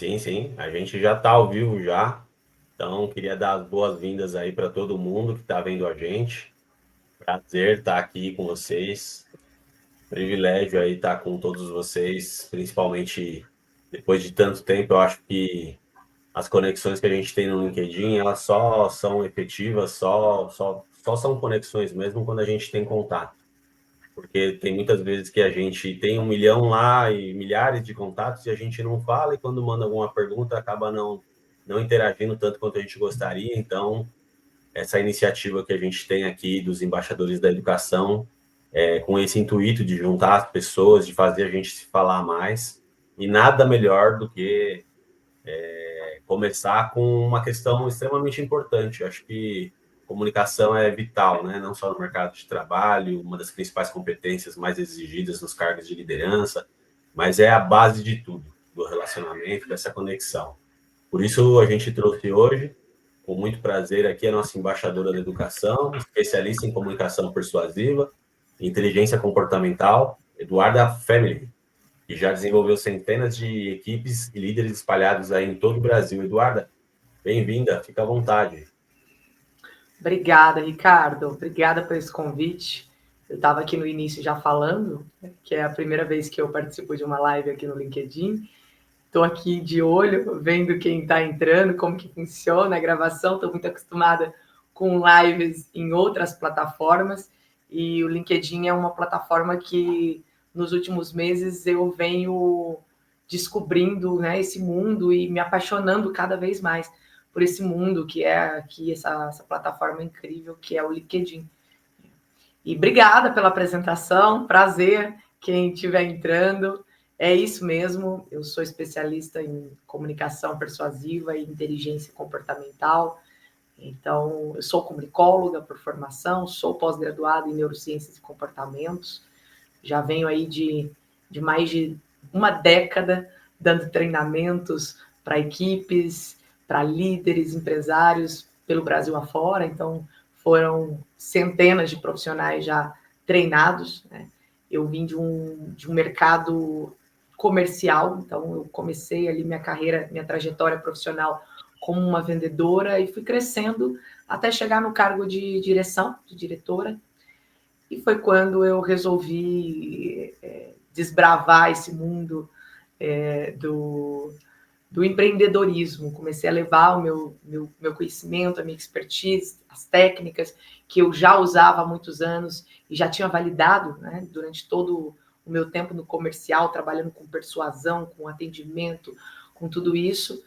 Sim, sim, a gente já está ao vivo já, então queria dar as boas-vindas aí para todo mundo que está vendo a gente. Prazer estar aqui com vocês, privilégio aí estar com todos vocês, principalmente depois de tanto tempo. Eu acho que as conexões que a gente tem no LinkedIn, elas só são efetivas, só são conexões mesmo quando a gente tem contato. Porque tem muitas vezes que a gente tem 1 milhão lá e milhares de contatos e a gente não fala, e quando manda alguma pergunta acaba não interagindo tanto quanto a gente gostaria. Então, essa iniciativa que a gente tem aqui dos embaixadores da educação, com esse intuito de juntar as pessoas, de fazer a gente se falar mais, e nada melhor do que começar com uma questão extremamente importante. Eu acho que comunicação é vital, né? Não só no mercado de trabalho, uma das principais competências mais exigidas nos cargos de liderança, mas é a base de tudo, do relacionamento, dessa conexão. Por isso, a gente trouxe hoje, com muito prazer, aqui a nossa embaixadora da educação, especialista em comunicação persuasiva, inteligência comportamental, Eduarda Family, que já desenvolveu centenas de equipes e líderes espalhados aí em todo o Brasil. Eduarda, bem-vinda, fica à vontade. Obrigada, Ricardo. Obrigada por esse convite. Eu estava aqui no início já falando, que é a primeira vez que eu participo de uma live aqui no LinkedIn. Estou aqui de olho, vendo quem está entrando, como que funciona a gravação. Estou muito acostumada com lives em outras plataformas e o LinkedIn é uma plataforma que nos últimos meses eu venho descobrindo, né, esse mundo e me apaixonando cada vez mais por esse mundo que é aqui, essa plataforma incrível que é o LinkedIn. E obrigada pela apresentação, prazer quem estiver entrando. É isso mesmo, eu sou especialista em comunicação persuasiva e inteligência comportamental. Então, eu sou comunicóloga por formação, sou pós-graduada em neurociências e comportamentos. Já venho aí de mais de uma década dando treinamentos para equipes, para líderes, empresários pelo Brasil afora. Então, foram centenas de profissionais já treinados, né? Eu vim de um mercado comercial, então eu comecei ali minha carreira, minha trajetória profissional como uma vendedora e fui crescendo até chegar no cargo de direção, de diretora. E foi quando eu resolvi desbravar esse mundo do empreendedorismo. Comecei a levar o meu conhecimento, a minha expertise, as técnicas que eu já usava há muitos anos e já tinha validado, né, durante todo o meu tempo no comercial, trabalhando com persuasão, com atendimento, com tudo isso.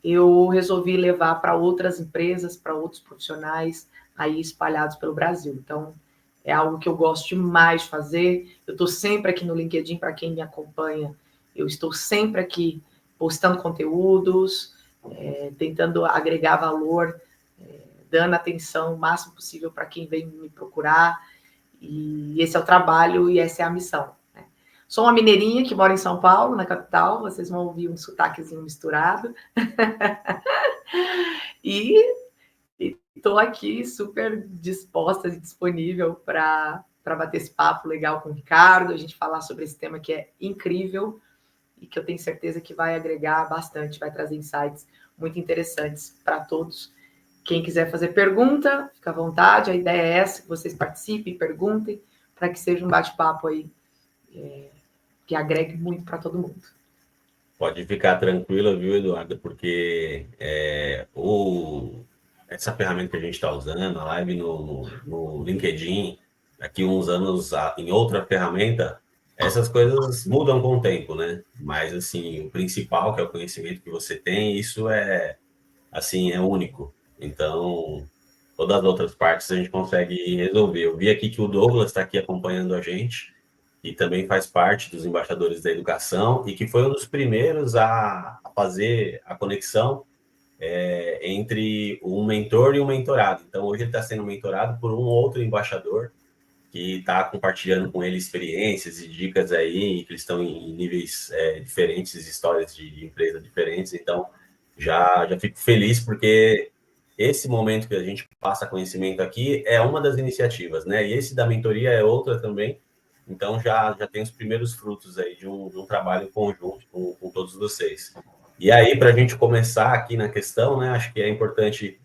Eu resolvi levar para outras empresas, para outros profissionais aí espalhados pelo Brasil. Então, é algo que eu gosto demais de fazer. Eu estou sempre aqui no LinkedIn, para quem me acompanha, eu estou sempre aqui postando conteúdos, tentando agregar valor, dando atenção o máximo possível para quem vem me procurar. E esse é o trabalho e essa é a missão. Né? Sou uma mineirinha que mora em São Paulo, na capital. Vocês vão ouvir um sotaquezinho misturado. E estou aqui super disposta e disponível para bater esse papo legal com o Ricardo, a gente falar sobre esse tema que é incrível e que eu tenho certeza que vai agregar bastante, vai trazer insights muito interessantes para todos. Quem quiser fazer pergunta, fica à vontade, a ideia é essa, que vocês participem, perguntem, para que seja um bate-papo aí que agregue muito para todo mundo. Pode ficar tranquila, viu, Eduardo? Porque essa ferramenta que a gente está usando, a live no LinkedIn, daqui uns anos em outra ferramenta, essas coisas mudam com o tempo, né? Mas, assim, o principal, que é o conhecimento que você tem, isso assim, é único. Então, todas as outras partes a gente consegue resolver. Eu vi aqui que o Douglas está aqui acompanhando a gente, e também faz parte dos embaixadores da educação, e que foi um dos primeiros a fazer a conexão entre um mentor e um mentorado. Então, hoje ele está sendo mentorado por um outro embaixador que está compartilhando com ele experiências e dicas aí, que eles estão em níveis diferentes, histórias de empresas diferentes. Então, já fico feliz porque esse momento que a gente passa conhecimento aqui é uma das iniciativas, né? E esse da mentoria é outra também. Então, já tem os primeiros frutos aí de um trabalho conjunto com todos vocês. E aí, para a gente começar aqui na questão, né, acho que é importante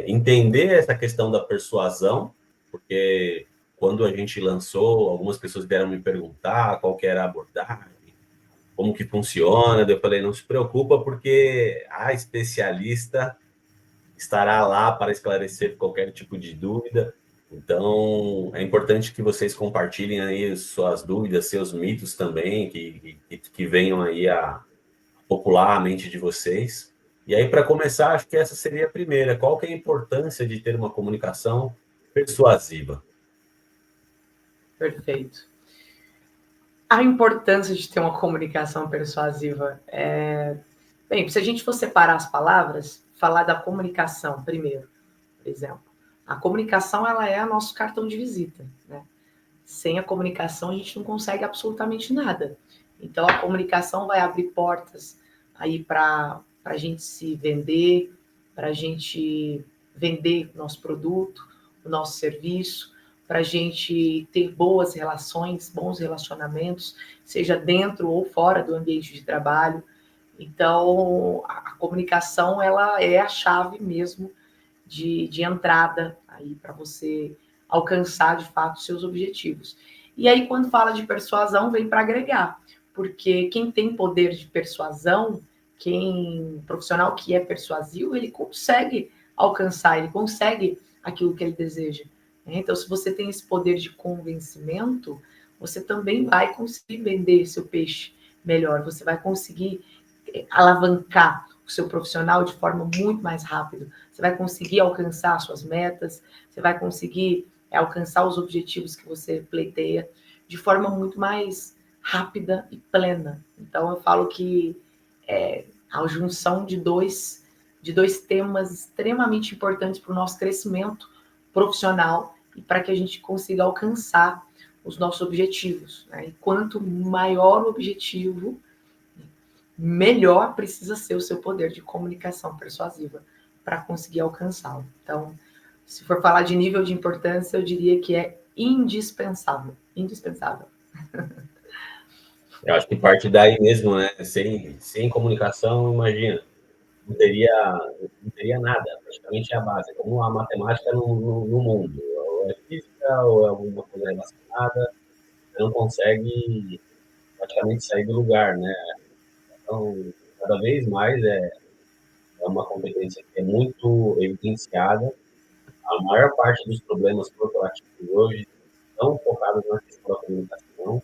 entender essa questão da persuasão, porque quando a gente lançou, algumas pessoas vieram me perguntar qual que era a abordagem, como que funciona. Daí eu falei, não se preocupa, porque a especialista estará lá para esclarecer qualquer tipo de dúvida. Então, é importante que vocês compartilhem aí suas dúvidas, seus mitos também, que venham aí a popular a mente de vocês. E aí, para começar, acho que essa seria a primeira. Qual que é a importância de ter uma comunicação persuasiva? Perfeito. A importância de ter uma comunicação persuasiva é... Bem, se a gente for separar as palavras, falar da comunicação primeiro, por exemplo. A comunicação, ela é o nosso cartão de visita, né? Sem a comunicação, a gente não consegue absolutamente nada. Então, a comunicação vai abrir portas aí para a gente se vender, para a gente vender o nosso produto, o nosso serviço, para a gente ter boas relações, bons relacionamentos, seja dentro ou fora do ambiente de trabalho. Então, a comunicação, ela é a chave mesmo de entrada aí para você alcançar de fato seus objetivos. E aí, quando fala de persuasão, vem para agregar, porque quem tem poder de persuasão, quem profissional que é persuasivo, ele consegue alcançar, ele consegue aquilo que ele deseja. Então, se você tem esse poder de convencimento, você também vai conseguir vender seu peixe melhor, você vai conseguir alavancar o seu profissional de forma muito mais rápida. Você vai conseguir alcançar suas metas, você vai conseguir alcançar os objetivos que você pleiteia de forma muito mais rápida e plena. Então, eu falo que é a junção de dois temas extremamente importantes para o nosso crescimento profissional e para que a gente consiga alcançar os nossos objetivos. Né? E quanto maior o objetivo, melhor precisa ser o seu poder de comunicação persuasiva para conseguir alcançá-lo. Então, se for falar de nível de importância, eu diria que é indispensável. Indispensável. Eu acho que parte daí mesmo, né? Sem comunicação, imagina, não teria, não teria nada, praticamente é a base, como a matemática no mundo. Ou é física, ou é alguma coisa relacionada, você não consegue praticamente sair do lugar, né? Então, cada vez mais é uma competência que é muito evidenciada. A maior parte dos problemas corporativos hoje estão focados na questão da comunicação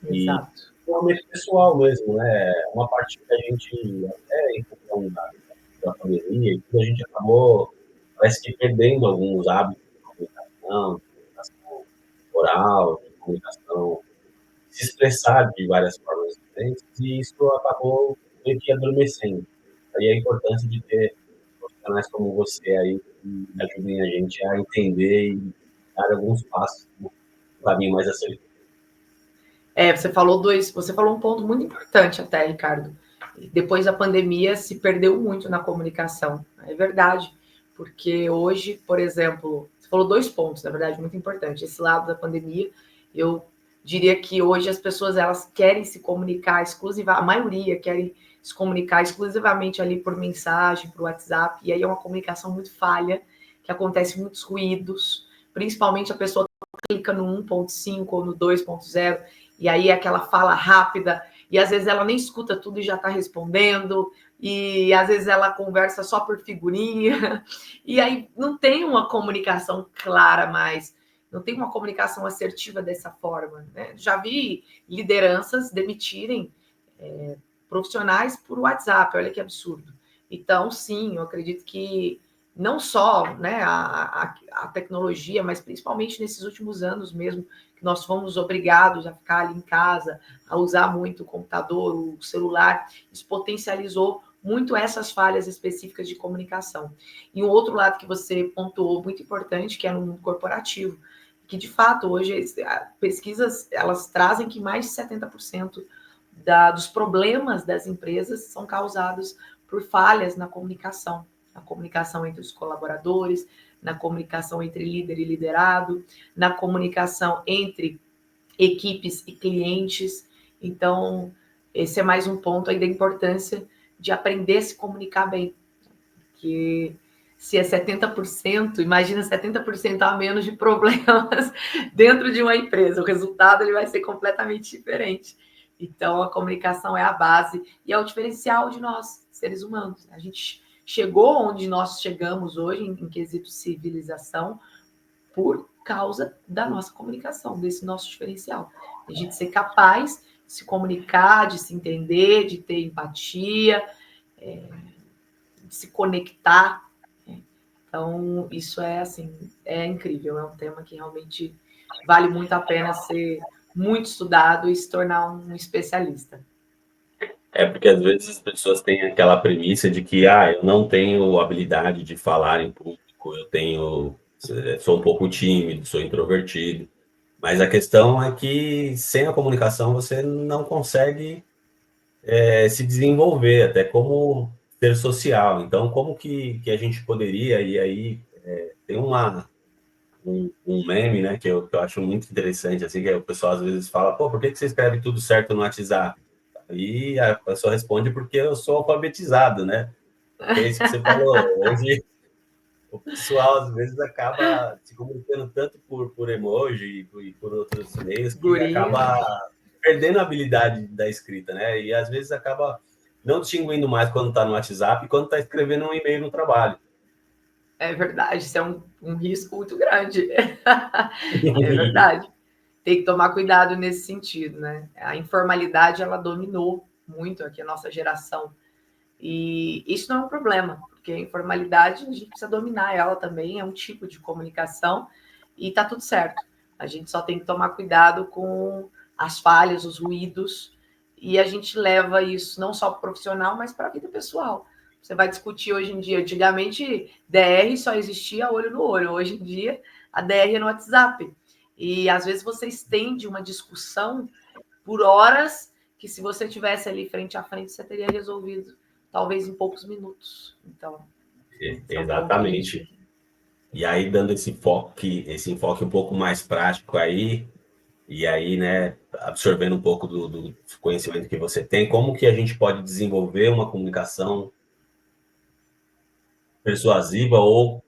e Exato. realmente pessoal mesmo, né? Uma parte que a gente, até em função da pandemia, a gente acabou, parece que perdendo alguns hábitos de comunicação oral, de comunicação, se expressar de várias formas diferentes, e isso acabou meio que adormecendo. Aí a importância de ter profissionais como você aí que ajudem a gente a entender e dar alguns passos no caminho mais assertivo. Você falou um ponto muito importante até, Ricardo. Depois da pandemia se perdeu muito na comunicação. É verdade, porque hoje, por exemplo, você falou dois pontos, na verdade, muito importante. Esse lado da pandemia, eu diria que hoje as pessoas elas querem se comunicar exclusivamente, a maioria querem se comunicar exclusivamente ali por mensagem, por WhatsApp, e aí é uma comunicação muito falha, que acontece muitos ruídos, principalmente a pessoa clica no 1.5 ou no 2.0 e aí aquela fala rápida, e às vezes ela nem escuta tudo e já está respondendo, e às vezes ela conversa só por figurinha, e aí não tem uma comunicação clara mais, não tem uma comunicação assertiva dessa forma. Né? Já vi lideranças demitirem profissionais por WhatsApp, olha que absurdo. Então, sim, eu acredito que não só né, a tecnologia, mas principalmente nesses últimos anos mesmo, que nós fomos obrigados a ficar ali em casa, a usar muito o computador, o celular, isso potencializou muito essas falhas específicas de comunicação. E um outro lado que você pontuou muito importante, que é no mundo corporativo, que de fato hoje pesquisas elas trazem que mais de 70% dos problemas das empresas são causados por falhas na comunicação entre os colaboradores, na comunicação entre líder e liderado, na comunicação entre equipes e clientes. Então, esse é mais um ponto aí da importância de aprender a se comunicar bem. Que se é 70%, imagina 70% a menos de problemas dentro de uma empresa. O resultado ele vai ser completamente diferente. Então, a comunicação é a base e é o diferencial de nós, seres humanos. A gente chegou onde nós chegamos hoje, em quesito civilização, por causa da nossa comunicação, desse nosso diferencial. A gente ser capaz de se comunicar, de se entender, de ter empatia, de se conectar. Então, isso é assim, é incrível, é um tema que realmente vale muito a pena ser muito estudado e se tornar um especialista. É porque às vezes as pessoas têm aquela premissa de que eu não tenho habilidade de falar em público, sou um pouco tímido, sou introvertido. Mas a questão é que sem a comunicação você não consegue se desenvolver, até como ser social. Então, como que a gente poderia, e aí tem um meme, né, que eu acho muito interessante, assim, que o pessoal às vezes fala, pô, por que você escreve tudo certo no WhatsApp? E a pessoa responde porque eu sou alfabetizado, né? Porque é isso que você falou. Hoje o pessoal às vezes acaba se comunicando tanto por emoji e por outros meios que Gurinho. acaba perdendo a habilidade da escrita, né? E às vezes acaba não distinguindo mais quando está no WhatsApp e quando está escrevendo um e-mail no trabalho. É verdade, isso é um risco muito grande. É verdade. Tem que tomar cuidado nesse sentido, né? A informalidade, ela dominou muito aqui a nossa geração. E isso não é um problema, porque a informalidade, a gente precisa dominar ela também, é um tipo de comunicação e tá tudo certo. A gente só tem que tomar cuidado com as falhas, os ruídos, e a gente leva isso não só para o profissional, mas para a vida pessoal. Você vai discutir hoje em dia, antigamente DR só existia olho no olho, hoje em dia a DR é no WhatsApp. E às vezes você estende uma discussão por horas que se você tivesse ali frente a frente, você teria resolvido, talvez em poucos minutos. Então, esse é um ponto que a Exatamente. gente... E aí, dando esse enfoque um pouco mais prático aí, e aí, né, absorvendo um pouco do conhecimento que você tem, como que a gente pode desenvolver uma comunicação persuasiva ou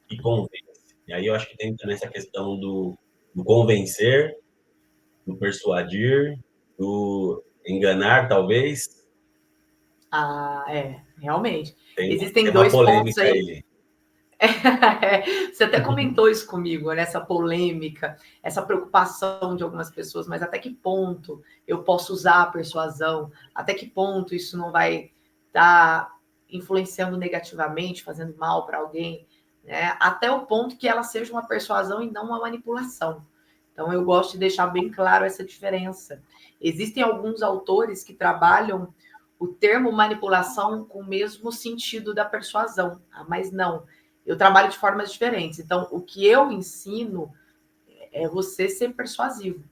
que convence? E aí eu acho que tem também essa questão do convencer, do persuadir, do enganar, talvez. Realmente. Tem Existem uma dois pontos polêmica aí. aí. Você até comentou isso comigo, né? Essa polêmica, essa preocupação de algumas pessoas, mas até que ponto eu posso usar a persuasão? Até que ponto isso não vai estar influenciando negativamente, fazendo mal para alguém? Né? Até o ponto que ela seja uma persuasão e não uma manipulação. Então, eu gosto de deixar bem claro essa diferença. Existem alguns autores que trabalham o termo manipulação com o mesmo sentido da persuasão, mas não. Eu trabalho de formas diferentes. Então, o que eu ensino é você ser persuasivo.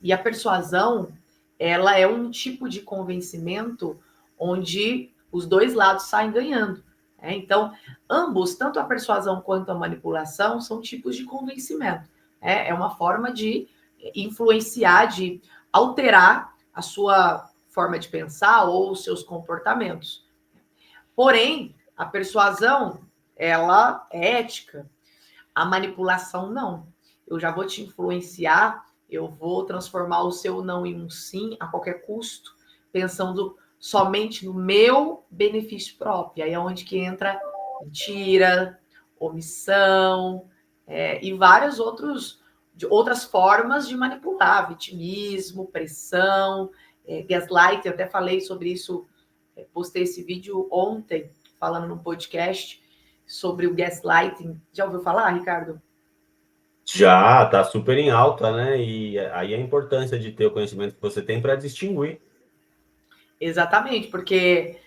E a persuasão, ela é um tipo de convencimento onde os dois lados saem ganhando. Né? Então, ambos, tanto a persuasão quanto a manipulação, são tipos de convencimento. É uma forma de influenciar, de alterar a sua forma de pensar ou os seus comportamentos. Porém, a persuasão, ela é ética, a manipulação não. Eu já vou te influenciar, eu vou transformar o seu não em um sim a qualquer custo, pensando somente no meu benefício próprio. Aí é onde que entra mentira, omissão, e várias outras formas de manipular, vitimismo, pressão, gaslight. Eu até falei sobre isso, postei esse vídeo ontem, falando no podcast sobre o gaslighting. Já ouviu falar, Ricardo? Já está super em alta, né? E aí a importância de ter o conhecimento que você tem para distinguir. Exatamente, porque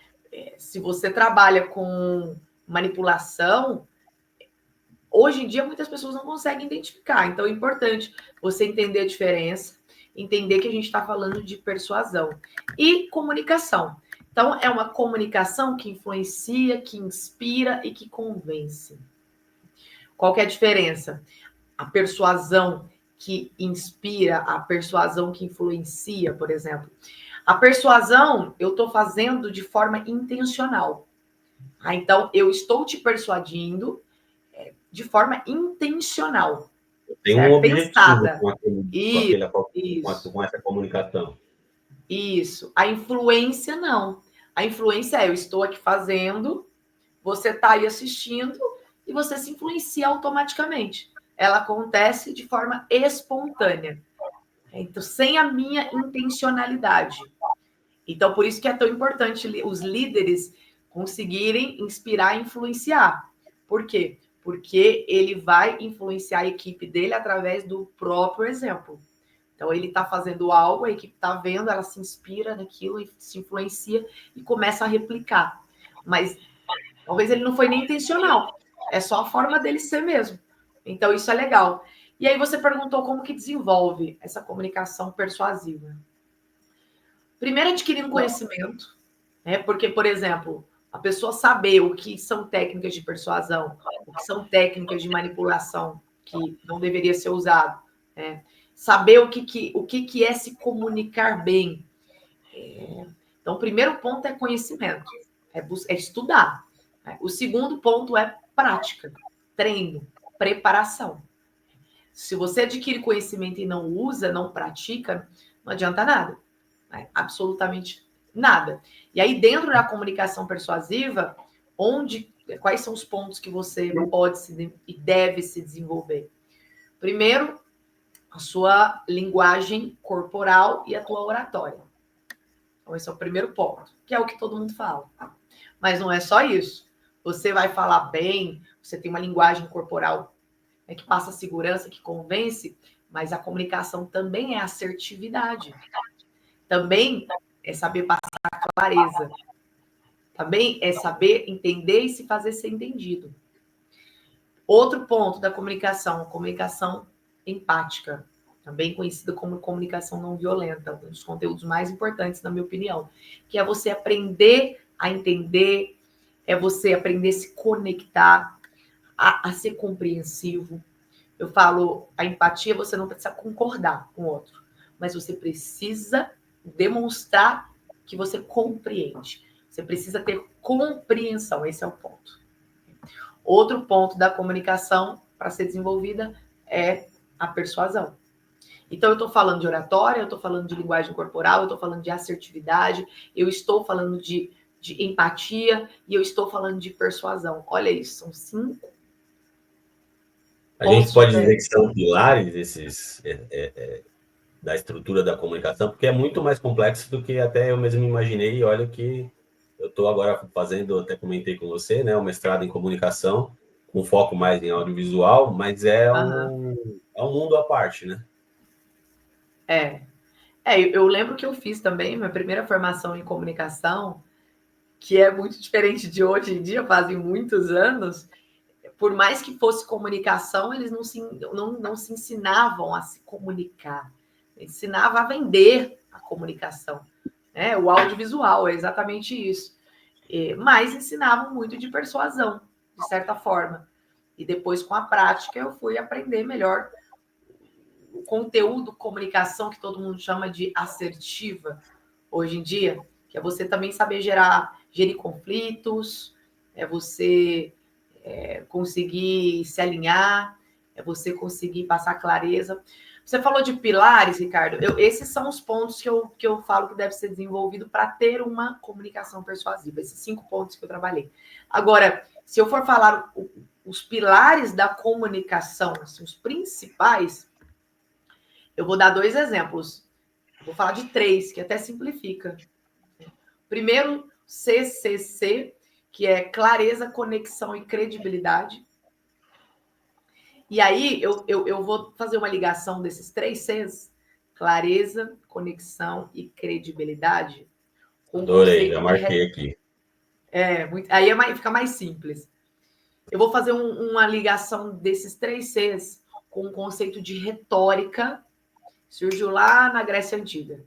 se você trabalha com manipulação, hoje em dia muitas pessoas não conseguem identificar. Então é importante você entender a diferença, entender que a gente está falando de persuasão e comunicação. Então é uma comunicação que influencia, que inspira e que convence. Qual que é a diferença? A persuasão que inspira, a persuasão que influencia, por exemplo. A persuasão eu estou fazendo de forma intencional. Então, eu estou te persuadindo de forma intencional. Tem um Certo? objetivo Pensada. com essa comunicação. Isso. A influência, não. A influência eu estou aqui fazendo, você está aí assistindo e você se influencia automaticamente. Ela acontece de forma espontânea. Então, sem a minha intencionalidade. Então, por isso que é tão importante os líderes conseguirem inspirar e influenciar. Por quê? Porque ele vai influenciar a equipe dele através do próprio exemplo. Então, ele está fazendo algo, a equipe está vendo, ela se inspira naquilo, se influencia e começa a replicar. Mas talvez ele não foi nem intencional, é só a forma dele ser mesmo. Então, isso é legal. E aí você perguntou como que desenvolve essa comunicação persuasiva. Primeiro, adquirindo conhecimento, né? Porque, por exemplo, a pessoa saber o que são técnicas de persuasão, o que são técnicas de manipulação que não deveria ser usado, né? Saber o que é se comunicar bem. Então, o primeiro ponto é conhecimento, é estudar. Né? O segundo ponto é prática, treino, preparação. Se você adquire conhecimento e não usa, não pratica, não adianta nada. Né? Absolutamente nada. E aí, dentro da comunicação persuasiva, quais são os pontos que você pode e deve se desenvolver? Primeiro, a sua linguagem corporal e a tua oratória. Então, esse é o primeiro ponto, que é o que todo mundo fala. Mas não é só isso. Você vai falar bem, você tem uma linguagem corporal que passa segurança, que convence, mas a comunicação também é assertividade. Também é saber passar clareza. Também é saber entender e se fazer ser entendido. Outro ponto da comunicação empática, também conhecida como comunicação não violenta, um dos conteúdos mais importantes, na minha opinião, que é você aprender a entender, é você aprender a se conectar, a ser compreensivo. Eu falo, a empatia, você não precisa concordar com o outro, mas você precisa demonstrar que você compreende. Você precisa ter compreensão, esse é o ponto. Outro ponto da comunicação para ser desenvolvida é a persuasão. Então, eu estou falando de oratória, eu estou falando de linguagem corporal, eu estou falando de assertividade, eu estou falando de empatia e eu estou falando de persuasão. Olha isso, são 5 A gente pontos pode dizer que diferentes. são pilares da estrutura da comunicação, porque é muito mais complexo do que até eu mesmo imaginei. E olha que eu estou agora fazendo, até comentei com você, né, um mestrado em comunicação, com foco mais em audiovisual, mas é um mundo à parte, né? Eu lembro que eu fiz também minha primeira formação em comunicação, que é muito diferente de hoje em dia, fazem muitos anos. Por mais que fosse comunicação, eles não se ensinavam a se comunicar. Ensinava a vender a comunicação. Né? O audiovisual é exatamente isso. Mas ensinavam muito de persuasão, de certa forma. E depois, com a prática, eu fui aprender melhor o conteúdo comunicação que todo mundo chama de assertiva hoje em dia, que é você também saber gerir conflitos, é você conseguir se alinhar, é você conseguir passar clareza. Você falou de pilares, Ricardo. Esses são os pontos que eu falo que deve ser desenvolvido para ter uma comunicação persuasiva. Esses 5 pontos que eu trabalhei. Agora, se eu for falar os pilares da comunicação, assim, os principais, eu vou dar 2 exemplos. Vou falar de 3, que até simplifica. Primeiro, CCC, que é clareza, conexão e credibilidade. E aí, eu vou fazer uma ligação desses 3 Cs, clareza, conexão e credibilidade, com o Adorei, já conceito de... marquei aqui. Aí fica mais simples. Eu vou fazer uma ligação desses 3 Cs com o conceito de retórica, surgiu lá na Grécia Antiga.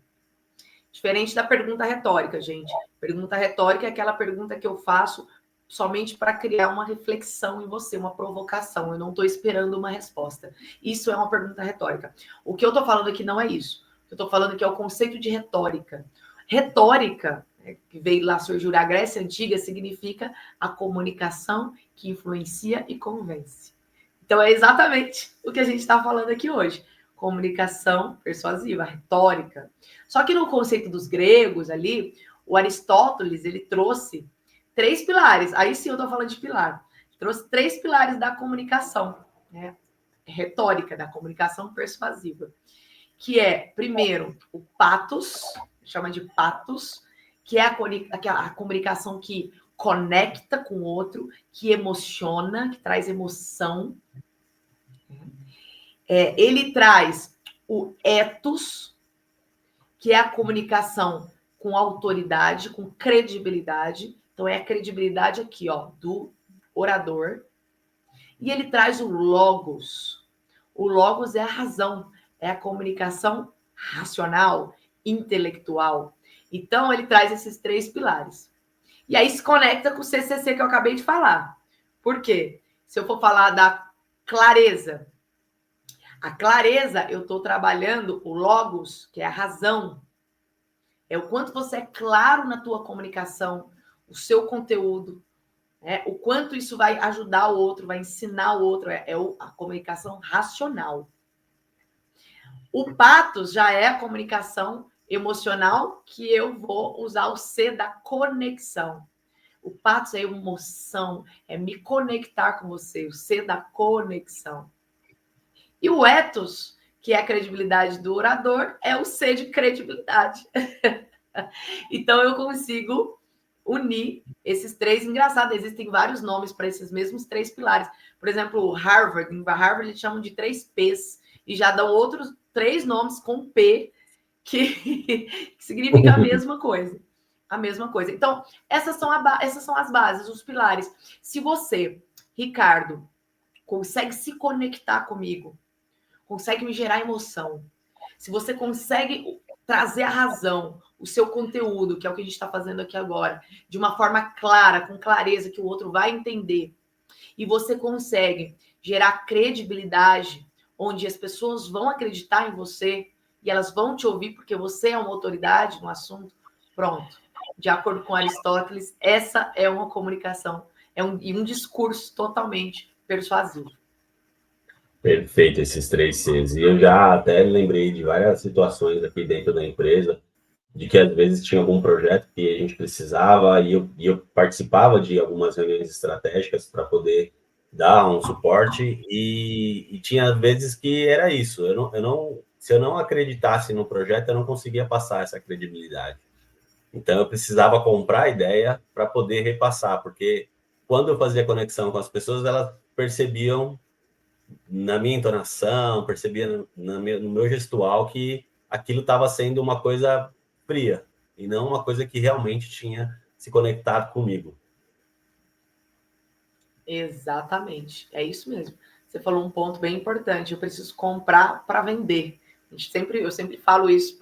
Diferente da pergunta retórica, gente. Pergunta retórica é aquela pergunta que eu faço somente para criar uma reflexão em você, uma provocação. Eu não estou esperando uma resposta. Isso é uma pergunta retórica. O que eu estou falando aqui não é isso. Eu estou falando que é o conceito de retórica. Retórica, que veio lá surgir da Grécia Antiga, significa a comunicação que influencia e convence. Então, é exatamente o que a gente está falando aqui hoje. Comunicação persuasiva, retórica. Só que no conceito dos gregos ali, o Aristóteles, ele trouxe 3 pilares. Aí sim eu estou falando de pilar. Trouxe 3 pilares da comunicação, né? Retórica, da comunicação persuasiva. Que é, primeiro, o patos, chama de patos, que é a comunicação que conecta com o outro, que emociona, que traz emoção. Ele traz o ethos, que é a comunicação com autoridade, com credibilidade. Então, é a credibilidade aqui, ó, do orador. E ele traz o logos. O logos é a razão, é a comunicação racional, intelectual. Então, ele traz esses 3 pilares. E aí se conecta com o CCC que eu acabei de falar. Por quê? Se eu for falar da clareza, a clareza, eu estou trabalhando o logos, que é a razão. É o quanto você é claro na tua comunicação, o seu conteúdo, o quanto isso vai ajudar o outro, vai ensinar o outro, a comunicação racional. O patos já é a comunicação emocional, que eu vou usar o C da conexão. O patos é emoção, é me conectar com você, o C da conexão. E o ethos, que é a credibilidade do orador, é o C de credibilidade. Então, eu consigo unir esses 3. Engraçado, existem vários nomes para esses mesmos 3 pilares. Por exemplo, Harvard, em Harvard eles chamam de 3 P's, e já dão outros 3 nomes com P, que significa a mesma coisa. A mesma coisa. Então, essas são as bases, os pilares. Se você, Ricardo, consegue se conectar comigo, consegue me gerar emoção, se você consegue trazer a razão, o seu conteúdo, que é o que a gente está fazendo aqui agora, de uma forma clara, com clareza, que o outro vai entender, e você consegue gerar credibilidade, onde as pessoas vão acreditar em você e elas vão te ouvir porque você é uma autoridade no assunto, pronto. De acordo com Aristóteles, essa é uma comunicação, e um discurso totalmente persuasivo. Perfeito, esses 3 Cs. E eu já até lembrei de várias situações aqui dentro da empresa, de que às vezes tinha algum projeto que a gente precisava e eu participava de algumas reuniões estratégicas para poder dar um suporte e tinha vezes que era isso. Se eu não acreditasse no projeto, eu não conseguia passar essa credibilidade. Então, eu precisava comprar a ideia para poder repassar, porque quando eu fazia conexão com as pessoas, elas percebiam na minha entonação, percebia no meu gestual que aquilo estava sendo uma coisa fria e não uma coisa que realmente tinha se conectado comigo. Exatamente, é isso mesmo. Você falou um ponto bem importante. Eu preciso comprar para vender. Eu sempre falo isso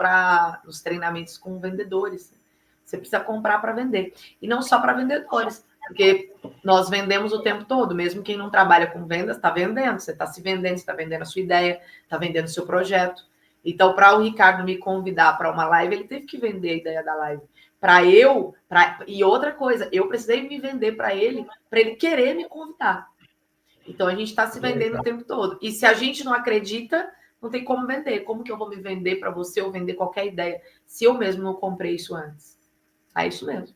nos treinamentos com vendedores. Você precisa comprar para vender. E não só para vendedores, porque nós vendemos o tempo todo. Mesmo quem não trabalha com vendas está vendendo. Você está se vendendo, você está vendendo a sua ideia, está vendendo o seu projeto. Então, para o Ricardo me convidar para uma live, ele teve que vender a ideia da live. E outra coisa, eu precisei me vender para ele querer me convidar. Então, a gente está se vendendo o tempo todo. E se a gente não acredita, não tem como vender. Como que eu vou me vender para você ou vender qualquer ideia se eu mesmo não comprei isso antes? É isso mesmo.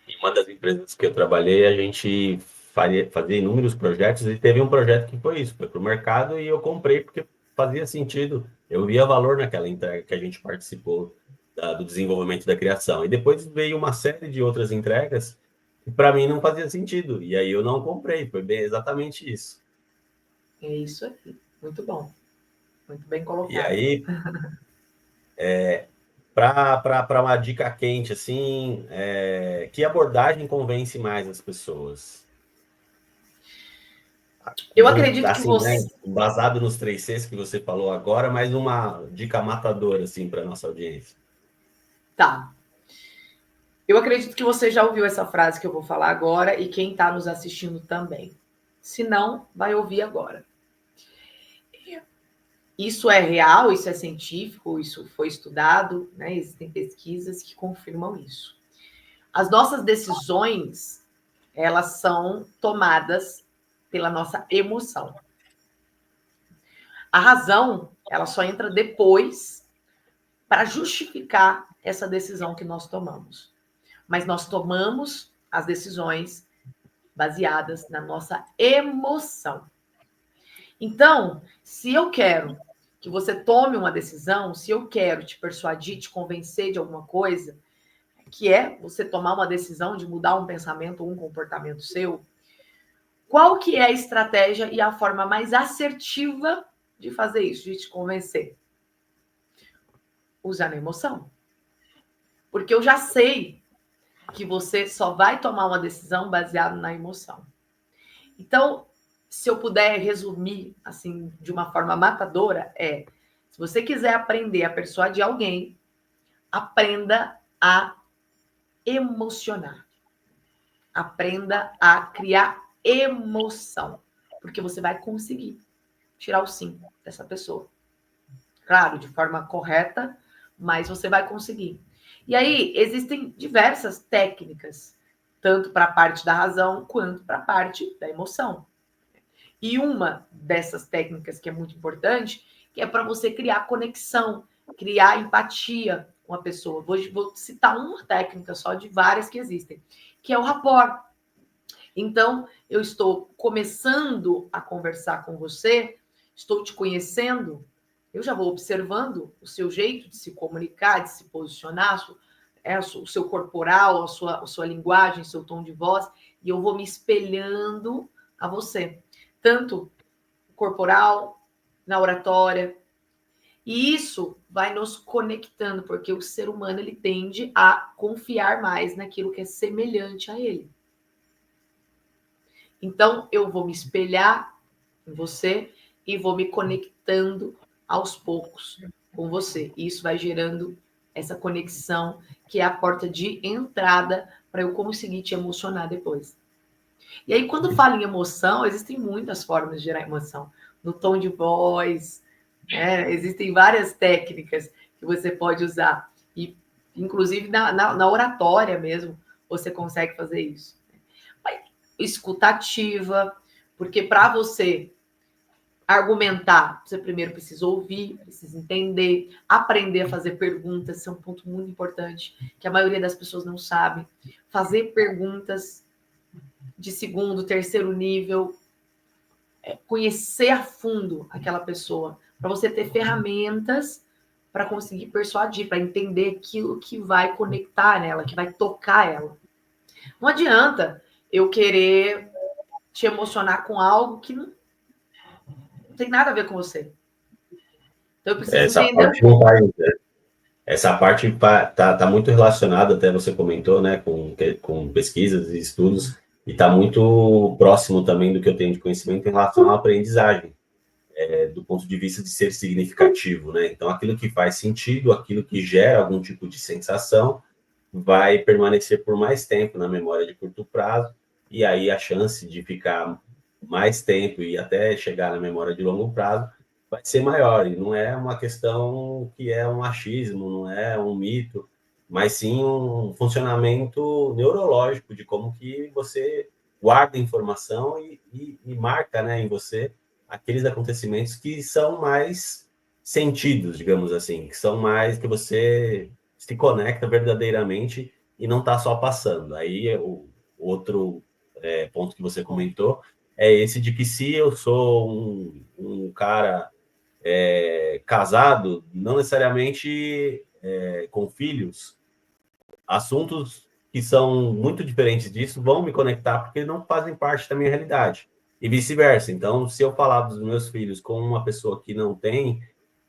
Em uma das empresas que eu trabalhei, a gente fazia inúmeros projetos e teve um projeto que foi isso, foi para o mercado e eu comprei porque fazia sentido. Eu via valor naquela entrega que a gente participou do desenvolvimento da criação. E depois veio uma série de outras entregas que para mim não fazia sentido. E aí eu não comprei, foi bem exatamente isso. É isso aqui. Muito bom. Muito bem colocado. E aí, para uma dica quente, assim, que abordagem convence mais as pessoas? Eu acredito assim, que você... né, basado nos 3 Cs que você falou agora, mas uma dica matadora, assim, para nossa audiência. Tá. Eu acredito que você já ouviu essa frase que eu vou falar agora e quem está nos assistindo também. Se não, vai ouvir agora. Isso é real, isso é científico, isso foi estudado, né? Existem pesquisas que confirmam isso. As nossas decisões, elas são tomadas pela nossa emoção. A razão, ela só entra depois para justificar essa decisão que nós tomamos. Mas nós tomamos as decisões baseadas na nossa emoção. Então, se eu quero que você tome uma decisão, se eu quero te persuadir, te convencer de alguma coisa, que é você tomar uma decisão de mudar um pensamento ou um comportamento seu, qual que é a estratégia e a forma mais assertiva de fazer isso, de te convencer? Usar a emoção. Porque eu já sei que você só vai tomar uma decisão baseada na emoção. Então, se eu puder resumir assim de uma forma matadora, se você quiser aprender a persuadir alguém, aprenda a emocionar. Aprenda a criar emoção, porque você vai conseguir tirar o sim dessa pessoa. Claro, de forma correta, mas você vai conseguir. E aí, existem diversas técnicas, tanto para a parte da razão quanto para a parte da emoção. E uma dessas técnicas que é muito importante, que é para você criar conexão, criar empatia com a pessoa. Vou citar uma técnica só de várias que existem, que é o rapport. Então, eu estou começando a conversar com você, estou te conhecendo, eu já vou observando o seu jeito de se comunicar, de se posicionar, o seu corporal, a sua linguagem, seu tom de voz, e eu vou me espelhando a você. Tanto corporal, na oratória. E isso vai nos conectando, porque o ser humano ele tende a confiar mais naquilo que é semelhante a ele. Então, eu vou me espelhar em você e vou me conectando aos poucos com você. E isso vai gerando essa conexão, que é a porta de entrada para eu conseguir te emocionar depois. E aí, quando fala em emoção, existem muitas formas de gerar emoção. No tom de voz, né? Existem várias técnicas que você pode usar. E, inclusive, na oratória mesmo, você consegue fazer isso. Escutativa, porque para você argumentar, você primeiro precisa ouvir, precisa entender, aprender a fazer perguntas, isso é um ponto muito importante, que a maioria das pessoas não sabe. Fazer perguntas de segundo, terceiro nível, conhecer a fundo aquela pessoa, para você ter ferramentas para conseguir persuadir, para entender aquilo que vai conectar nela, que vai tocar ela. Não adianta eu querer te emocionar com algo que não tem nada a ver com você. Então eu preciso entender um pouco. Essa parte tá muito relacionada, até você comentou, né, com pesquisas e estudos, e está muito próximo também do que eu tenho de conhecimento em relação à aprendizagem, do ponto de vista de ser significativo, né? Então, aquilo que faz sentido, aquilo que gera algum tipo de sensação, vai permanecer por mais tempo na memória de curto prazo, e aí a chance de ficar mais tempo e até chegar na memória de longo prazo vai ser maior. E não é uma questão que é um achismo, não é um mito, mas sim um funcionamento neurológico de como que você guarda informação e marca, né, em você aqueles acontecimentos que são mais sentidos, digamos assim, que são mais que você se conecta verdadeiramente e não está só passando. Aí o outro ponto que você comentou é esse de que se eu sou um cara casado, não necessariamente com filhos, assuntos que são muito diferentes disso vão me conectar porque não fazem parte da minha realidade. E vice-versa. Então, se eu falar dos meus filhos com uma pessoa que não tem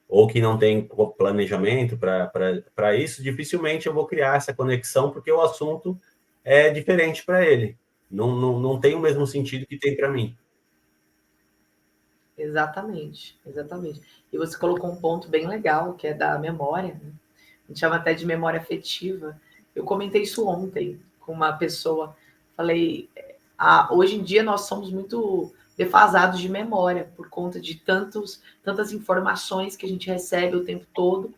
ou que não tem planejamento para isso, dificilmente eu vou criar essa conexão, porque o assunto é diferente para ele. Não tem o mesmo sentido que tem para mim. Exatamente, exatamente. E você colocou um ponto bem legal, que é da memória, né? A gente chama até de memória afetiva. Eu comentei isso ontem com uma pessoa. Falei, hoje em dia nós somos muito defasados de memória por conta de tantas informações que a gente recebe o tempo todo,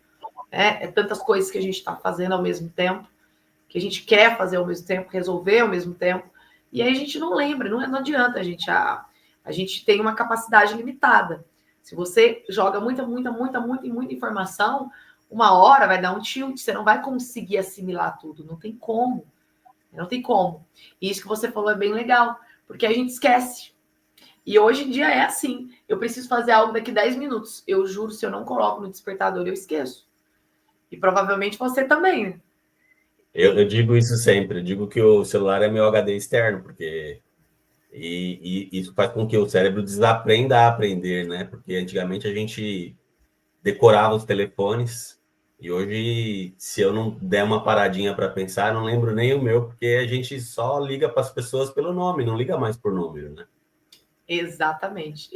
tantas coisas que a gente está fazendo ao mesmo tempo, que a gente quer fazer ao mesmo tempo, resolver ao mesmo tempo, e aí a gente não lembra, não adianta, a gente tem uma capacidade limitada. Se você joga muita informação, uma hora vai dar um tilt, você não vai conseguir assimilar tudo, não tem como. Não tem como. E isso que você falou é bem legal, porque a gente esquece. E hoje em dia é assim. Eu preciso fazer algo daqui 10 minutos. Eu juro, se eu não coloco no despertador, eu esqueço. E provavelmente você também, né? Eu digo isso sempre, eu digo que o celular é meu HD externo, porque isso faz com que o cérebro desaprenda a aprender, né? Porque antigamente a gente decorava os telefones e hoje, se eu não der uma paradinha para pensar, eu não lembro nem o meu, porque a gente só liga para as pessoas pelo nome, não liga mais por número, né? Exatamente.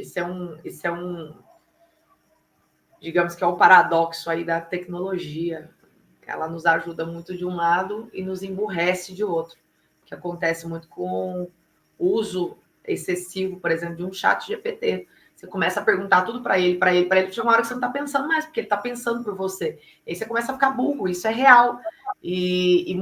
Digamos que é um paradoxo aí da tecnologia. Ela nos ajuda muito de um lado e nos emburrece de outro, que acontece muito com o uso excessivo, por exemplo, de um chat GPT. Você começa a perguntar tudo para ele, chega uma hora que você não está pensando mais, porque ele está pensando por você. E aí você começa a ficar burro, isso é real. E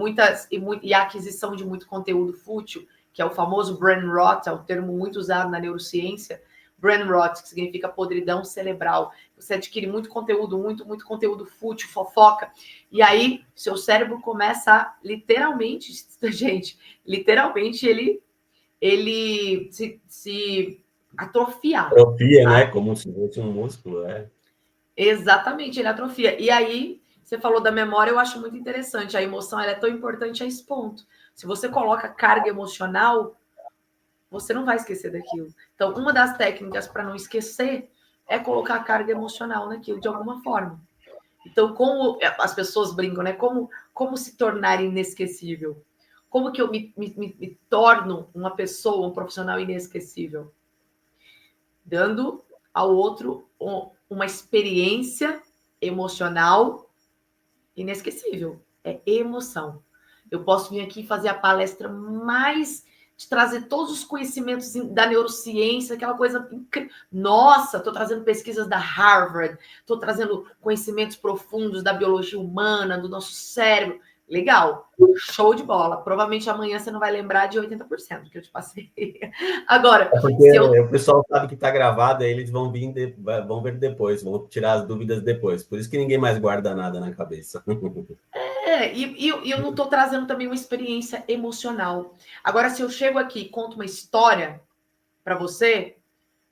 a aquisição de muito conteúdo fútil, que é o famoso brain rot, é um termo muito usado na neurociência, brain rot, que significa podridão cerebral. Você adquire muito conteúdo, muito conteúdo fútil, fofoca, e aí seu cérebro começa a literalmente, gente, literalmente ele se atrofiar. Atrofia, né? Tá? Como se fosse um músculo, é. Exatamente, ele atrofia. E aí, você falou da memória, eu acho muito interessante. A emoção ela é tão importante a esse ponto. Se você coloca carga emocional, você não vai esquecer daquilo. Então, uma das técnicas para não esquecer é colocar carga emocional naquilo de alguma forma. Então, como as pessoas brincam, né? Como se tornar inesquecível? Como que eu me torno uma pessoa, um profissional inesquecível? Dando ao outro uma experiência emocional inesquecível. É emoção. Eu posso vir aqui fazer a palestra mais de trazer todos os conhecimentos da neurociência, aquela coisa incrível. Nossa, estou trazendo pesquisas da Harvard, estou trazendo conhecimentos profundos da biologia humana, do nosso cérebro. Legal, show de bola. Provavelmente amanhã você não vai lembrar de 80% que eu te passei. Agora, É porque se eu o pessoal sabe que está gravado, aí eles vão vão ver depois, vão tirar as dúvidas depois. Por isso que ninguém mais guarda nada na cabeça. E eu não estou trazendo também uma experiência emocional. Agora, se eu chego aqui e conto uma história para você,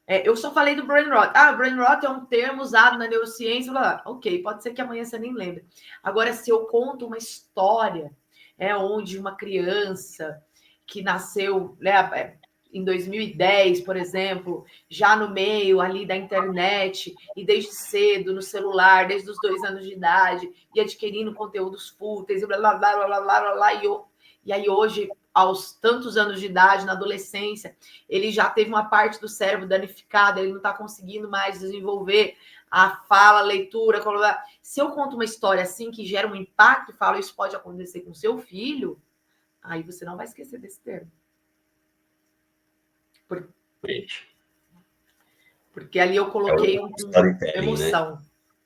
eu só falei do brain rot. Ah, brain rot é um termo usado na neurociência. Blá, blá. Ok, pode ser que amanhã você nem lembre. Agora, se eu conto uma história, onde uma criança que nasceu, né, em 2010, por exemplo, já no meio ali da internet e desde cedo no celular, desde os 2 anos de idade, e adquirindo conteúdos fúteis e blá blá blá blá blá blá, blá e aí hoje, aos tantos anos de idade, na adolescência, ele já teve uma parte do cérebro danificada, ele não está conseguindo mais desenvolver a fala, a leitura. Se eu conto uma história assim que gera um impacto e falo isso pode acontecer com seu filho, aí você não vai esquecer desse termo. Porque ali eu coloquei Storytelling, né? emoção.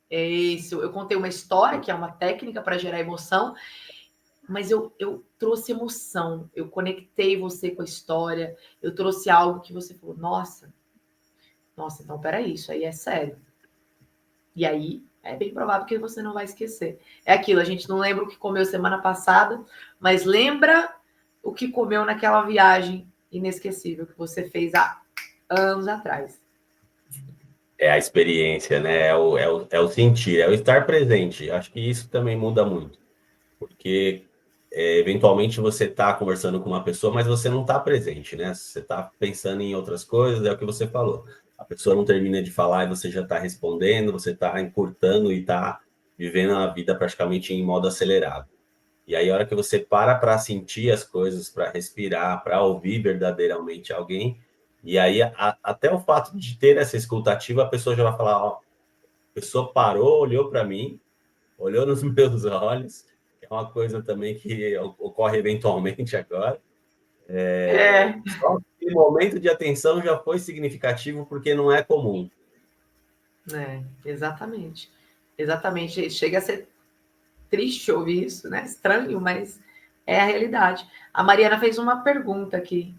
É isso. Eu contei uma história, que é uma técnica para gerar emoção, mas eu trouxe emoção. Eu conectei você com a história. Eu trouxe algo que você falou, nossa, então peraí, isso aí é sério. E aí é bem provável que você não vai esquecer. É aquilo, a gente não lembra o que comeu semana passada, mas lembra o que comeu naquela viagem inesquecível que você fez há anos atrás. É a experiência, né? É o sentir, é o estar presente. Acho que isso também muda muito. Porque eventualmente você está conversando com uma pessoa, mas você não está presente, né? Você está pensando em outras coisas, é o que você falou. A pessoa não termina de falar e você já está respondendo, você está encurtando e está vivendo a vida praticamente em modo acelerado. E aí, a hora que você para sentir as coisas, para respirar, para ouvir verdadeiramente alguém, e aí até o fato de ter essa escutativa, a pessoa já vai falar, ó, a pessoa parou, olhou para mim, olhou nos meus olhos, que é uma coisa também que ocorre eventualmente agora. É, Só aquele momento de atenção já foi significativo porque não é comum. Exatamente. Exatamente. Chega a ser triste ouvir isso, né? Estranho, mas é a realidade. A Mariana fez uma pergunta aqui,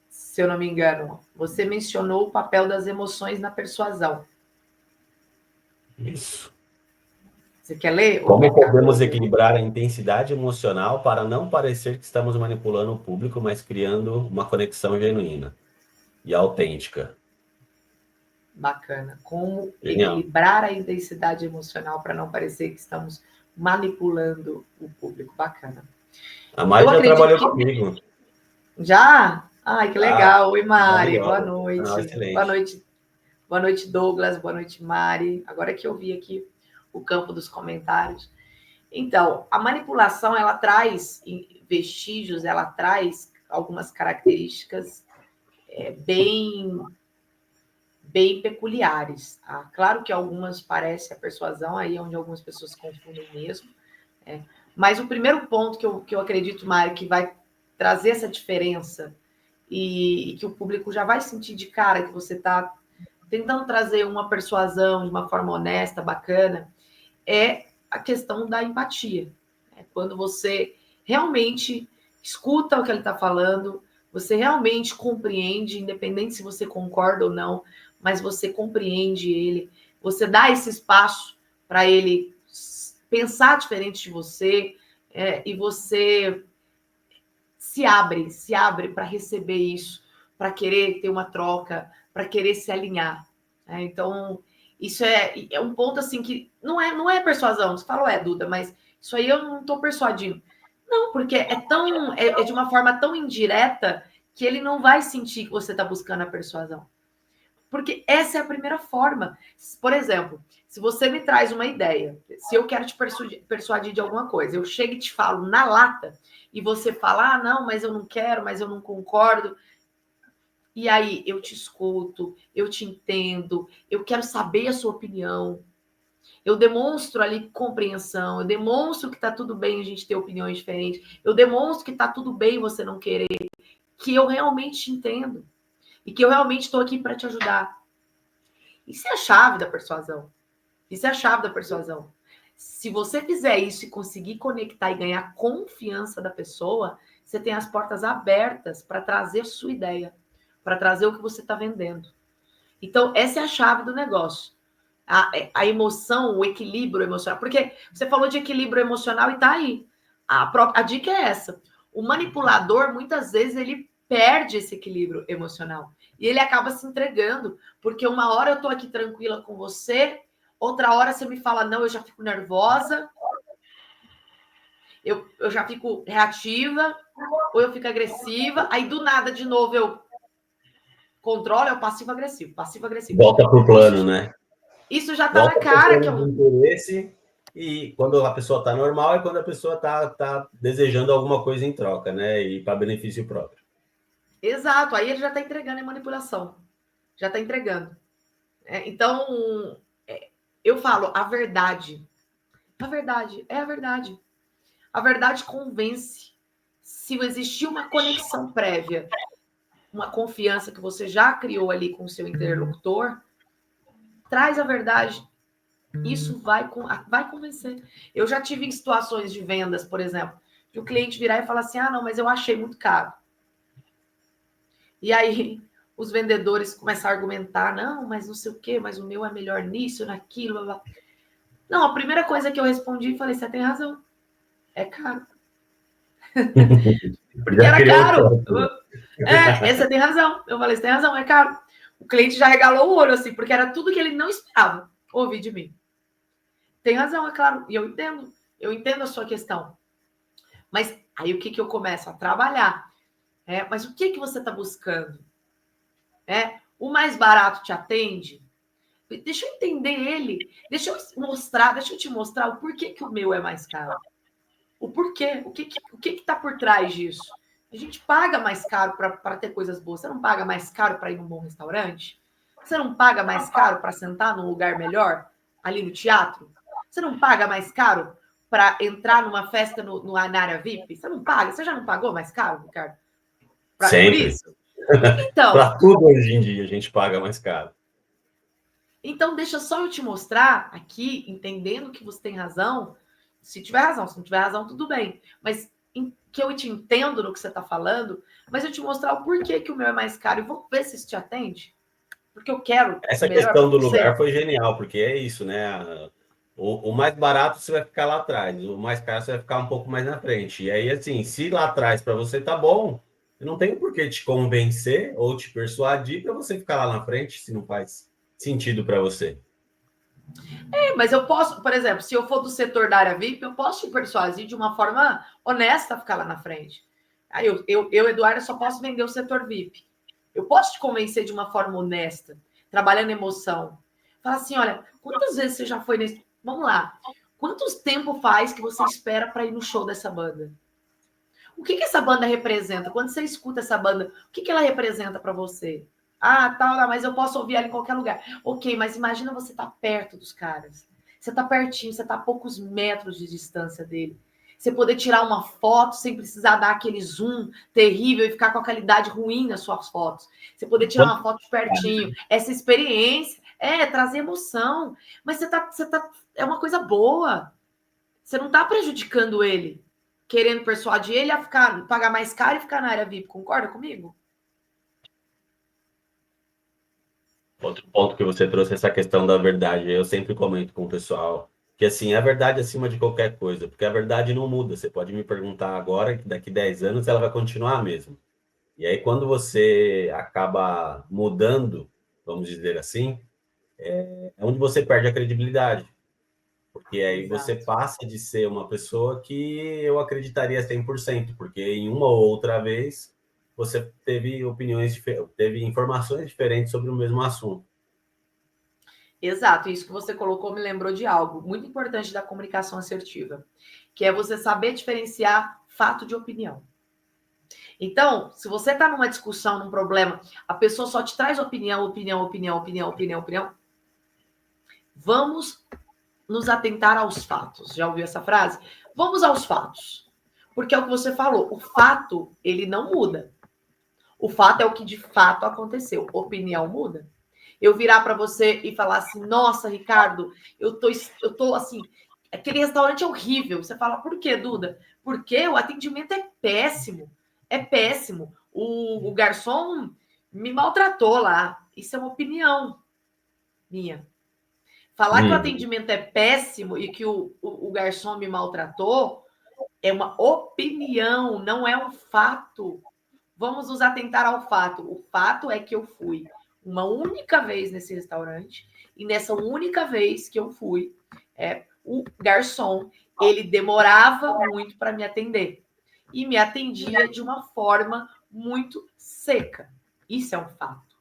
se eu não me engano. Você mencionou o papel das emoções na persuasão. Isso. Você quer ler? Como podemos equilibrar a intensidade emocional para não parecer que estamos manipulando o público, mas criando uma conexão genuína e autêntica? Bacana. Como Genial. equilibrar a intensidade emocional para não parecer que estamos manipulando o público. Bacana. A Mari Eu já acredito trabalhou que... comigo. Já? Ai, que Ah, legal. Oi, Mari. Boa maravilhosa. Não, noite. Boa excelente. noite. Boa noite, Douglas. Boa noite, Mari. Agora que eu vi aqui o campo dos comentários. Então, a manipulação, ela traz vestígios, ela traz algumas características bem peculiares. Tá? Claro que algumas parecem a persuasão, aí é onde algumas pessoas confundem mesmo. Mas o primeiro ponto que eu acredito, Mari, que vai trazer essa diferença e que o público já vai sentir de cara que você está tentando trazer uma persuasão de uma forma honesta, bacana, é a questão da empatia. Quando você realmente escuta o que ele está falando, você realmente compreende, independente se você concorda ou não, mas você compreende ele, você dá esse espaço para ele pensar diferente de você, e você se abre para receber isso, para querer ter uma troca, para querer se alinhar. Então, isso é um ponto assim que não é persuasão. Você fala, Duda, mas isso aí eu não estou persuadindo. Não, porque é de uma forma tão indireta que ele não vai sentir que você está buscando a persuasão. Porque essa é a primeira forma. Por exemplo, se você me traz uma ideia, se eu quero te persuadir de alguma coisa, eu chego e te falo na lata, e você fala, não, mas eu não quero, mas eu não concordo. E aí eu te escuto, eu te entendo, eu quero saber a sua opinião. Eu demonstro ali compreensão, eu demonstro que está tudo bem a gente ter opiniões diferentes, eu demonstro que está tudo bem você não querer, que eu realmente te entendo e que eu realmente estou aqui para te ajudar. Isso é a chave da persuasão. Isso é a chave da persuasão. Se você fizer isso e conseguir conectar e ganhar confiança da pessoa, você tem as portas abertas para trazer sua ideia, para trazer o que você está vendendo. Então, essa é a chave do negócio. A emoção, o equilíbrio emocional. Porque você falou de equilíbrio emocional e tá aí. A dica é essa. O manipulador, muitas vezes, ele perde esse equilíbrio emocional. E ele acaba se entregando. Porque uma hora eu tô aqui tranquila com você, outra hora você me fala, não, eu já fico nervosa, eu já fico reativa, ou eu fico agressiva, aí do nada, de novo, eu controlo, é o passivo-agressivo, passivo-agressivo. Volta pro plano, né? Isso já tá na Volta pro cara que plano de interesse e quando a pessoa tá normal é quando a pessoa tá desejando alguma coisa em troca, né? E para benefício próprio. Exato, aí ele já tá entregando a manipulação. Já tá entregando. Então, eu falo, a verdade. A verdade é a verdade. A verdade convence. Se existir uma conexão prévia, uma confiança que você já criou ali com o seu interlocutor, traz a verdade. Isso vai convencer. Eu já tive em situações de vendas, por exemplo, de o cliente virar e falar assim: ah, não, mas eu achei muito caro. E aí os vendedores começam a argumentar: não, mas não sei o quê, mas o meu é melhor nisso, naquilo. Blá, blá. Não, a primeira coisa que eu respondi, falei: você tem razão, é caro. Porque era caro. Você tem razão. Eu falei: você tem razão, é caro. O cliente já regalou o olho, assim, porque era tudo que ele não esperava ouvir de mim. Tem razão, é claro, e eu entendo a sua questão. Mas aí o que eu começo a trabalhar? Mas o que você está buscando? O mais barato te atende? Deixa eu entender ele. Deixa eu te mostrar o porquê que o meu é mais caro. O porquê, o que está por trás disso? A gente paga mais caro para ter coisas boas. Você não paga mais caro para ir num bom restaurante? Você não paga mais caro para sentar num lugar melhor, ali no teatro? Você não paga mais caro para entrar numa festa na área VIP? Você não paga? Você já não pagou mais caro, Ricardo? Por Sempre. isso? Então, Para tudo hoje em dia a gente paga mais caro. então deixa só eu te mostrar aqui, entendendo que você tem razão. Se tiver razão, se não tiver razão, tudo bem. Mas que eu te entendo no que você está falando, mas eu te mostrar o porquê que o meu é mais caro e vou ver se isso te atende. Porque eu quero o Essa melhor para questão do você. lugar foi genial, porque é isso, né? O mais barato você vai ficar lá atrás, o mais caro você vai ficar um pouco mais na frente. E aí, assim, se lá atrás para você tá bom, eu não tenho por que te convencer ou te persuadir para você ficar lá na frente, se não faz sentido para você. Mas eu posso, por exemplo, se eu for do setor da área VIP, eu posso te persuadir de uma forma honesta a ficar lá na frente. Aí Eduardo, só posso vender o setor VIP. Eu posso te convencer de uma forma honesta, trabalhando emoção. Fala assim, olha, quantas vezes você já foi nesse... Vamos lá. Quantos tempo faz que você espera para ir no show dessa banda? O que essa banda representa? Quando você escuta essa banda, o que ela representa para você? Ah, tá, mas eu posso ouvir ela em qualquer lugar. Ok, mas imagina você estar perto dos caras. Você está pertinho, você está a poucos metros de distância dele. Você poder tirar uma foto sem precisar dar aquele zoom terrível e ficar com a qualidade ruim nas suas fotos. Você poder tirar uma foto de pertinho. Essa experiência trazer emoção. Mas é uma coisa boa. Você não está prejudicando ele, querendo persuadir ele a pagar mais caro e ficar na área VIP. Concorda comigo? Outro ponto que você trouxe, essa questão da verdade. Eu sempre comento com o pessoal que, assim, a verdade é acima de qualquer coisa, porque a verdade não muda. Você pode me perguntar agora, que daqui 10 anos ela vai continuar a mesma. E aí, quando você acaba mudando, vamos dizer assim, é onde você perde a credibilidade. Porque aí você Exato. passa de ser uma pessoa que eu acreditaria 100%, porque em uma ou outra vez você teve opiniões, teve informações diferentes sobre o mesmo assunto. Exato. Isso que você colocou me lembrou de algo muito importante da comunicação assertiva, que é você saber diferenciar fato de opinião. Então, se você está numa discussão, num problema, a pessoa só te traz opinião, opinião, opinião, opinião, opinião, opinião. Vamos nos atentar aos fatos. Já ouviu essa frase? Vamos aos fatos. Porque é o que você falou, o fato, ele não muda. O fato é o que de fato aconteceu. Opinião muda. Eu virar para você e falar assim: "Nossa, Ricardo, eu tô assim, aquele restaurante é horrível". Você fala: "Por quê, Duda?". Porque o atendimento é péssimo. É péssimo. O garçom me maltratou lá. Isso é uma opinião minha. Falar que o Uhum. atendimento é péssimo e que o garçom me maltratou é uma opinião, não é um fato. Vamos nos atentar ao fato. O fato é que eu fui uma única vez nesse restaurante e nessa única vez que eu fui, o garçom ele demorava muito para me atender e me atendia de uma forma muito seca. Isso é um fato.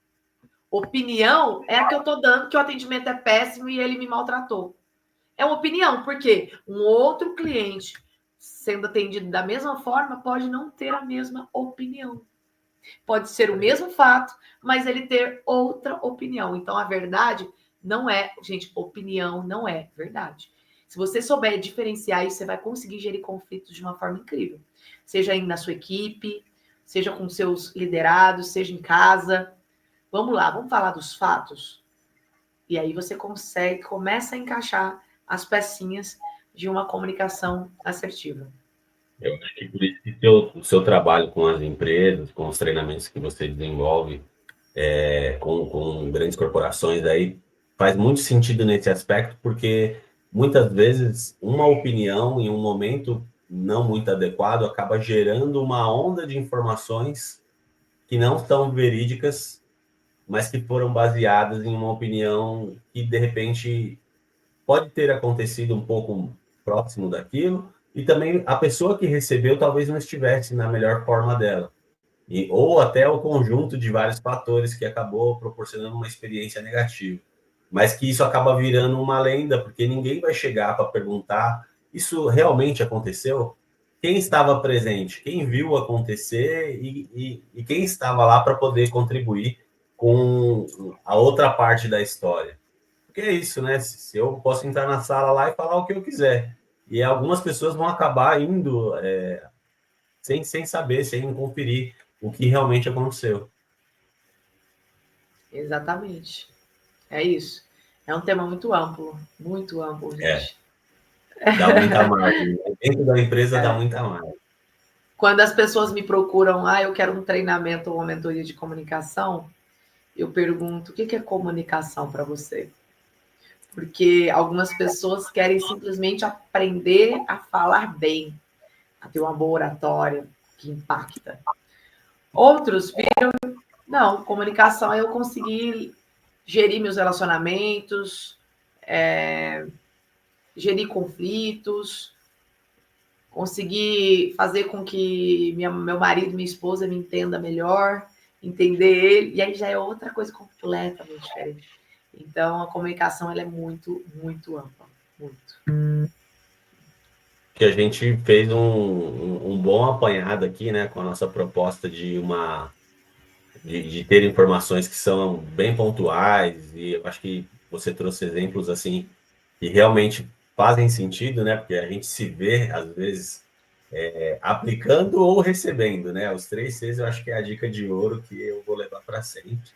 Opinião é a que eu estou dando que o atendimento é péssimo e ele me maltratou. É uma opinião, porque um outro cliente sendo atendido da mesma forma pode não ter a mesma opinião. Pode ser o mesmo fato, mas ele ter outra opinião. Então, a verdade não é, gente, opinião não é verdade. Se você souber diferenciar isso, você vai conseguir gerir conflitos de uma forma incrível. Seja na sua equipe, seja com seus liderados, seja em casa. Vamos lá, vamos falar dos fatos? E aí você começa a encaixar as pecinhas de uma comunicação assertiva. Eu acho que por isso que o seu trabalho com as empresas, com os treinamentos que você desenvolve, com grandes corporações aí, faz muito sentido nesse aspecto, porque muitas vezes uma opinião em um momento não muito adequado acaba gerando uma onda de informações que não são verídicas, mas que foram baseadas em uma opinião que de repente pode ter acontecido um pouco próximo daquilo, e também a pessoa que recebeu talvez não estivesse na melhor forma dela. Ou até o conjunto de vários fatores que acabou proporcionando uma experiência negativa. Mas que isso acaba virando uma lenda, porque ninguém vai chegar para perguntar: isso realmente aconteceu? Quem estava presente? Quem viu acontecer e quem estava lá para poder contribuir com a outra parte da história? Porque é isso, né? Se eu posso entrar na sala lá e falar o que eu quiser. E algumas pessoas vão acabar indo sem saber, sem conferir o que realmente aconteceu. Exatamente. É isso. É um tema muito amplo, É, gente. dá muita margem, né? Dentro da empresa dá muita margem. Quando as pessoas me procuram, eu quero um treinamento ou uma mentoria de comunicação, eu pergunto, o que é comunicação para você? Porque algumas pessoas querem simplesmente aprender a falar bem, a ter uma boa oratória que impacta. Outros viram, não, comunicação é eu conseguir gerir meus relacionamentos, gerir conflitos, conseguir fazer com que meu marido, minha esposa me entenda melhor, entender ele, e aí já é outra coisa completamente diferente. Então, a comunicação ela é muito, muito ampla. Muito. Que a gente fez um bom apanhado aqui, né, com a nossa proposta de ter informações que são bem pontuais, e eu acho que você trouxe exemplos assim que realmente fazem sentido, né, porque a gente se vê, às vezes, aplicando ou recebendo, né, os 3 Cs eu acho que é a dica de ouro que eu vou levar para sempre.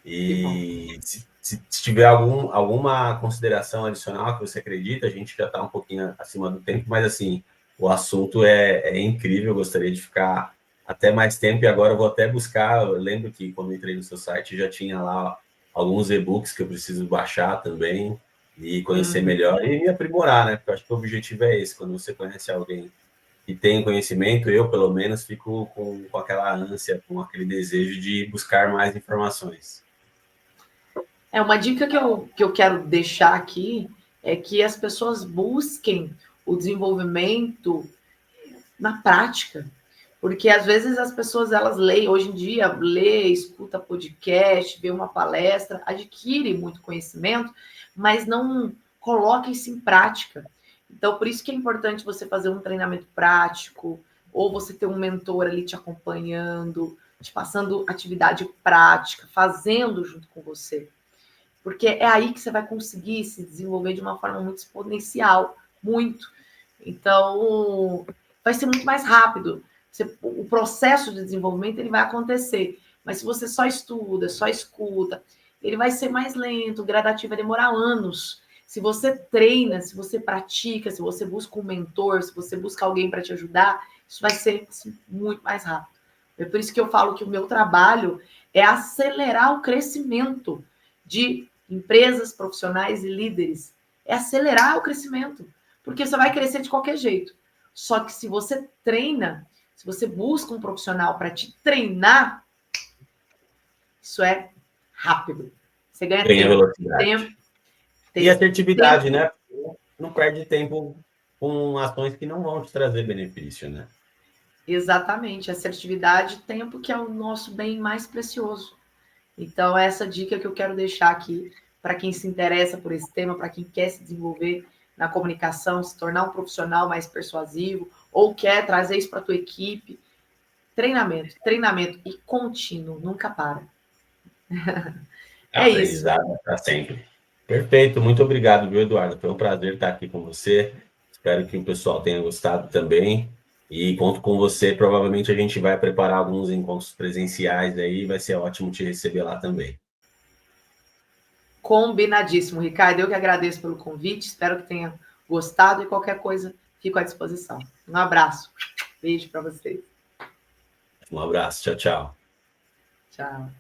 Que bom. E se tiver alguma consideração adicional que você acredita, a gente já está um pouquinho acima do tempo, mas assim, o assunto é incrível, eu gostaria de ficar até mais tempo e agora eu vou até buscar. Eu lembro que quando entrei no seu site já tinha lá alguns e-books que eu preciso baixar também e conhecer melhor e me aprimorar, né? Porque eu acho que o objetivo é esse, quando você conhece alguém que tem conhecimento, eu pelo menos fico com aquela ânsia, com aquele desejo de buscar mais informações. Uma dica que eu quero deixar aqui é que as pessoas busquem o desenvolvimento na prática. Porque às vezes as pessoas elas leem, hoje em dia, escuta podcast, vê uma palestra, adquire muito conhecimento, mas não coloca isso em prática. Então, por isso que é importante você fazer um treinamento prático, ou você ter um mentor ali te acompanhando, te passando atividade prática, fazendo junto com você. Porque é aí que você vai conseguir se desenvolver de uma forma muito exponencial, muito. Então, vai ser muito mais rápido. O processo de desenvolvimento ele vai acontecer. Mas se você só estuda, só escuta, ele vai ser mais lento, gradativo, vai demorar anos. Se você treina, se você pratica, se você busca um mentor, se você busca alguém para te ajudar, isso vai ser assim, muito mais rápido. É por isso que eu falo que o meu trabalho é acelerar o crescimento de empresas, profissionais e líderes. É acelerar o crescimento, porque você vai crescer de qualquer jeito. Só que se você treina, se você busca um profissional para te treinar, isso é rápido. Você ganha Ganha tempo. velocidade. E Tempo. assertividade, né? Não perde tempo com ações que não vão te trazer benefício, né? Exatamente. Assertividade, tempo, que é o nosso bem mais precioso. Então, essa dica que eu quero deixar aqui para quem se interessa por esse tema, para quem quer se desenvolver na comunicação, se tornar um profissional mais persuasivo, ou quer trazer isso para a tua equipe. Treinamento, treinamento e contínuo, nunca para. É isso. Aprendizado para sempre. Perfeito, muito obrigado, viu, Eduardo? Foi um prazer estar aqui com você. Espero que o pessoal tenha gostado também. E conto com você. Provavelmente a gente vai preparar alguns encontros presenciais aí. Vai ser ótimo te receber lá também. Combinadíssimo, Ricardo. Eu que agradeço pelo convite, espero que tenha gostado e qualquer coisa, fico à disposição. Um abraço, beijo para vocês. Um abraço, tchau, tchau. Tchau.